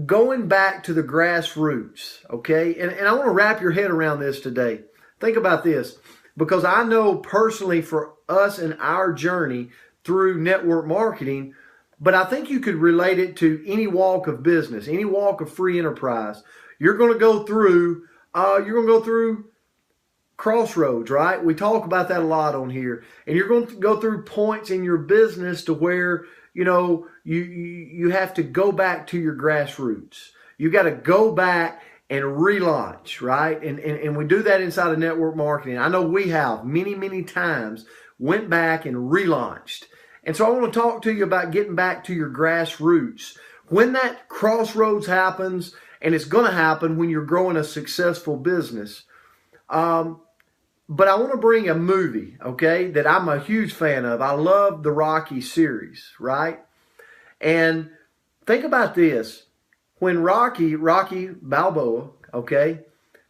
going back to the grassroots, okay? And I want to wrap your head around this today. Think about this, because I know personally for us in our journey through network marketing, but I think you could relate it to any walk of business, any walk of free enterprise. You're going to go through crossroads, right? We talk about that a lot on here. And you're going to go through points in your business to where, you have to go back to your grassroots. You got to go back and relaunch, right? And we do that inside of network marketing. I know we have many, many times went back and relaunched. And so I want to talk to you about getting back to your grassroots. When that crossroads happens, and it's going to happen when you're growing a successful business. But I want to bring a movie, okay, that I'm a huge fan of. I love the Rocky series, right? And think about this. When Rocky Balboa, okay,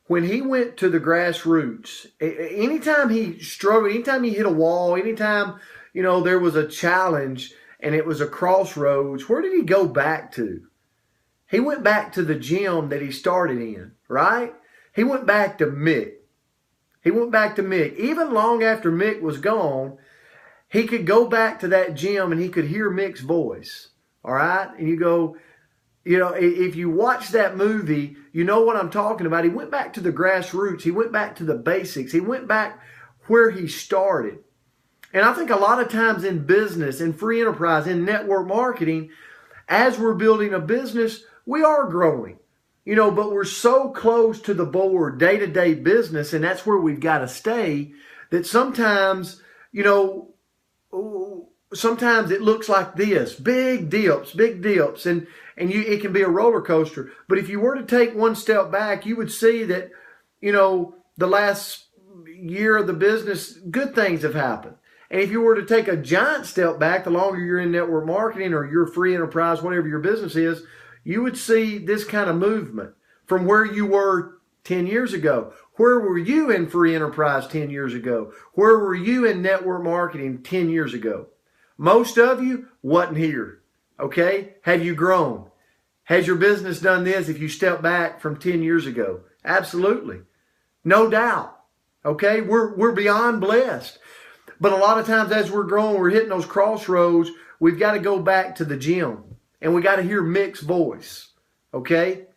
when he went to the grassroots, anytime he struggled, anytime he hit a wall, anytime, there was a challenge and it was a crossroads, where did he go back to? He went back to the gym that he started in, right? He went back to Mick. Even long after Mick was gone, he could go back to that gym and he could hear Mick's voice. All right? And you go, if you watch that movie, you know what I'm talking about. He went back to the grassroots. He went back to the basics. He went back where he started. And I think a lot of times in business, in free enterprise, in network marketing, as we're building a business, we are growing. But we're so close to the board, day-to-day business, and that's where we've got to stay, that sometimes, sometimes it looks like this, big dips, and it can be a roller coaster. But if you were to take one step back, you would see that, the last year of the business, good things have happened. And if you were to take a giant step back, the longer you're in network marketing or your free enterprise, whatever your business is, you would see this kind of movement from where you were 10 years ago. Where were you in free enterprise 10 years ago? Where were you in network marketing 10 years ago? Most of you wasn't here. Okay? Have you grown? Has your business done this if you step back from 10 years ago? Absolutely. No doubt. Okay? We're beyond blessed. But a lot of times as we're growing, we're hitting those crossroads, we've got to go back to the gym. And we got to hear Mick's voice, okay?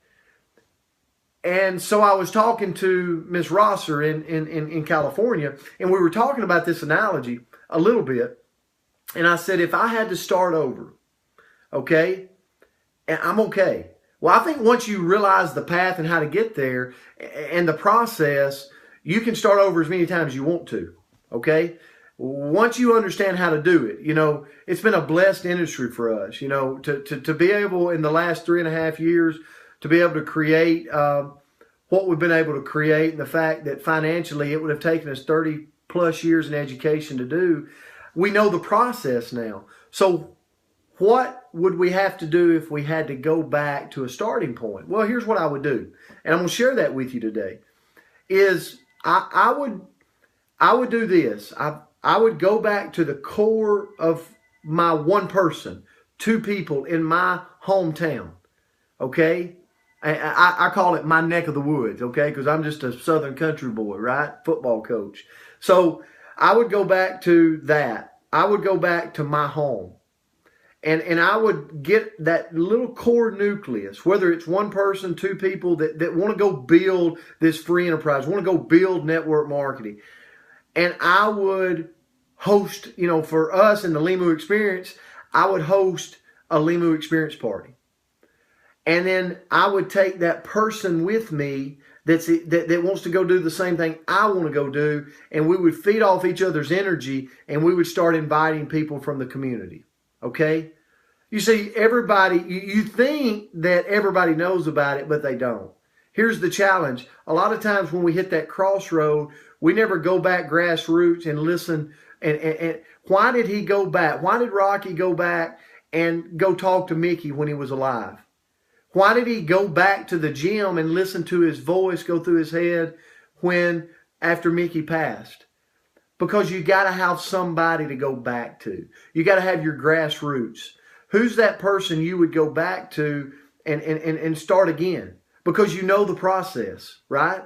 And so I was talking to Miss Rosser in California, and we were talking about this analogy a little bit. And I said, if I had to start over, okay, and I'm okay. Well, I think once you realize the path and how to get there and the process, you can start over as many times as you want to, okay? Once you understand how to do it, it's been a blessed industry for us, to be able in the last 3.5 years to be able to create what we've been able to create, and the fact that financially it would have taken us 30 plus years in education to do. We know the process now. So what would we have to do if we had to go back to a starting point? Well, here's what I would do. And I'm going to share that with you today is I would do this. I would go back to the core of my one person, two people in my hometown, okay? I call it my neck of the woods, okay? Because I'm just a southern country boy, right? Football coach. So I would go back to that. I would go back to my home. And I would get that little core nucleus, whether it's one person, two people that want to go build this free enterprise, want to go build network marketing. And I would host, for us in the Limu Experience, I would host a Limu Experience party. And then I would take that person with me that wants to go do the same thing I want to go do, and we would feed off each other's energy, and we would start inviting people from the community. Okay? You see, everybody, you think that everybody knows about it, but they don't. Here's the challenge. A lot of times when we hit that crossroad, we never go back grassroots and listen. And why did he go back? Why did Rocky go back and go talk to Mickey when he was alive? Why did he go back to the gym and listen to his voice go through his head after Mickey passed? Because you got to have somebody to go back to. You got to have your grassroots. Who's that person you would go back to and start again because you know the process, right?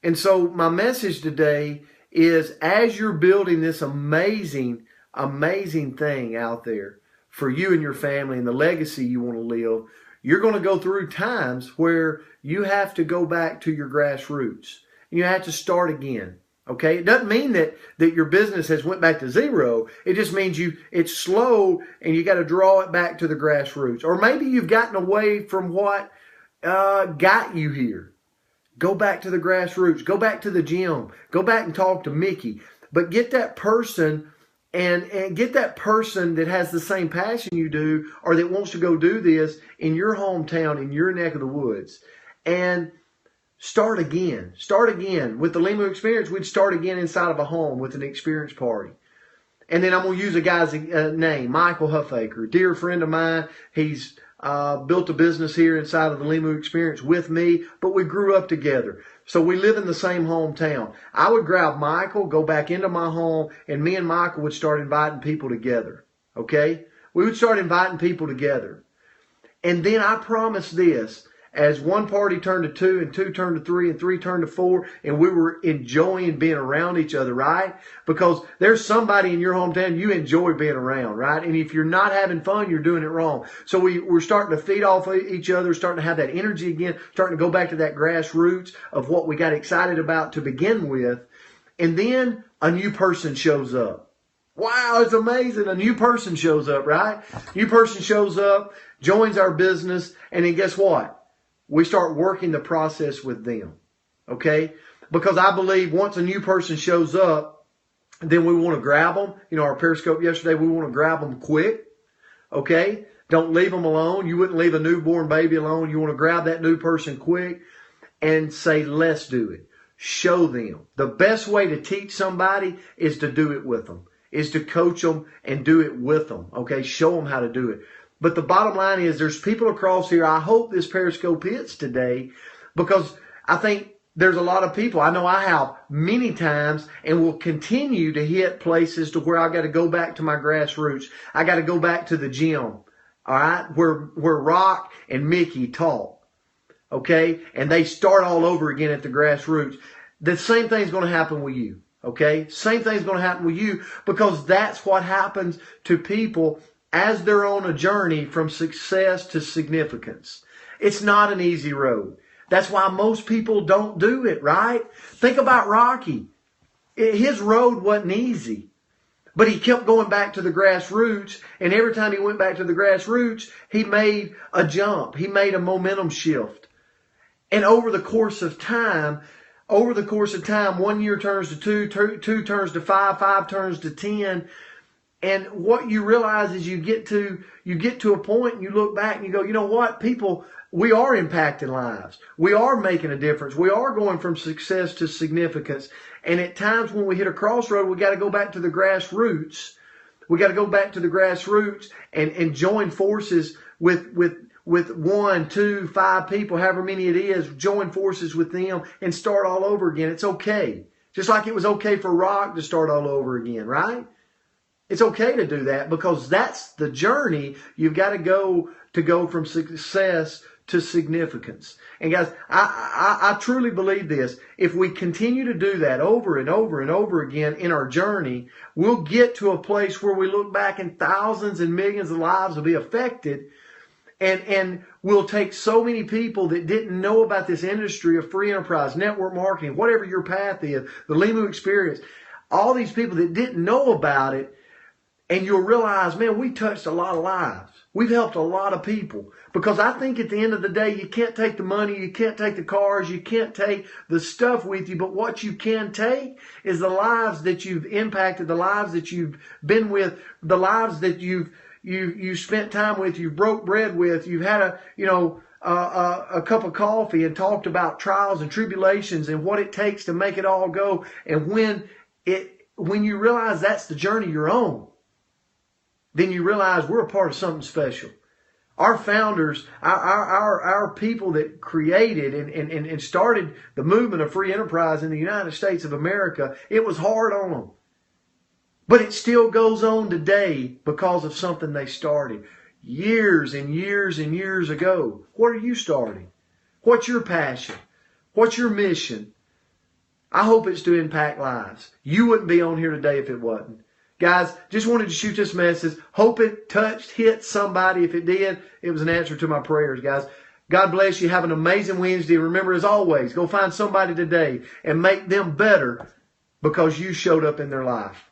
And so my message today is as you're building this amazing, amazing thing out there for you and your family and the legacy you want to live, you're going to go through times where you have to go back to your grassroots. You have to start again. Okay, it doesn't mean that your business has went back to zero. It just means it's slow and you got to draw it back to the grassroots. Or maybe you've gotten away from what got you here. Go back to the grassroots. Go back to the gym. Go back and talk to Mickey. But get that person and get that person that has the same passion you do or that wants to go do this in your hometown, in your neck of the woods. And start again. Start again. With the Limu experience, we'd start again inside of a home with an experience party. And then I'm going to use a guy's name, Michael Huffaker, a dear friend of mine. He's built a business here inside of the Limu experience with me, but we grew up together. So we live in the same hometown. I would grab Michael, go back into my home, and me and Michael would start inviting people together. Okay? We would start inviting people together. And then I promise this, as one party turned to two and two turned to three and three turned to four and we were enjoying being around each other, right? Because there's somebody in your hometown you enjoy being around, right? And if you're not having fun, you're doing it wrong. So we're starting to feed off each other, starting to have that energy again, starting to go back to that grassroots of what we got excited about to begin with. And then a new person shows up. Wow, it's amazing. A new person shows up, right? New person shows up, joins our business, and then guess what? We start working the process with them, okay? Because I believe once a new person shows up, then we want to grab them. You know, our Periscope yesterday, we want to grab them quick, okay? Don't leave them alone. You wouldn't leave a newborn baby alone. You want to grab that new person quick and say, let's do it. Show them. The best way to teach somebody is to do it with them, is to coach them and do it with them, okay? Show them how to do it. But the bottom line is there's people across here. I hope this Periscope hits today because I think there's a lot of people. I know I have many times and will continue to hit places to where I got to go back to my grassroots. I got to go back to the gym, all right, where Rock and Mickey talk, okay? And they start all over again at the grassroots. The same thing's going to happen with you, okay? Same thing's going to happen with you because that's what happens to people as they're on a journey from success to significance. It's not an easy road. That's why most people don't do it, right? Think about Rocky. His road wasn't easy, but he kept going back to the grassroots, and every time he went back to the grassroots, he made a jump. He made a momentum shift. And over the course of time, 1 year turns to two, two turns to five turns to 10. And what you realize is you get to a point and you look back and you go, you know what, people, we are impacting lives. We are making a difference. We are going from success to significance. And at times when we hit a crossroad, we got to go back to the grassroots. We got to go back to the grassroots and join forces with 1, 2, 5 people, however many it is, join forces with them and start all over again. It's okay. Just like it was okay for Rock to start all over again, right? It's okay to do that because that's the journey you've got to go from success to significance. And guys, I truly believe this. If we continue to do that over and over and over again in our journey, we'll get to a place where we look back and thousands and millions of lives will be affected. And we'll take so many people that didn't know about this industry of free enterprise, network marketing, whatever your path is, the Limu experience, all these people that didn't know about it, and you'll realize, man, we touched a lot of lives. We've helped a lot of people. Because I think at the end of the day, you can't take the money, you can't take the cars, you can't take the stuff with you. But what you can take is the lives that you've impacted, the lives that you've been with, the lives that you spent time with, you broke bread with, you've had a cup of coffee and talked about trials and tribulations and what it takes to make it all go. And when you realize that's the journey you're on, then you realize we're a part of something special. Our founders, our people that created and started the movement of free enterprise in the United States of America, it was hard on them. But it still goes on today because of something they started. years and years and years ago. What are you starting? What's your passion? What's your mission? I hope it's to impact lives. You wouldn't be on here today if it wasn't. Guys, just wanted to shoot this message. Hope it touched, hit somebody. If it did, it was an answer to my prayers, guys. God bless you. Have an amazing Wednesday. Remember, as always, go find somebody today and make them better because you showed up in their life.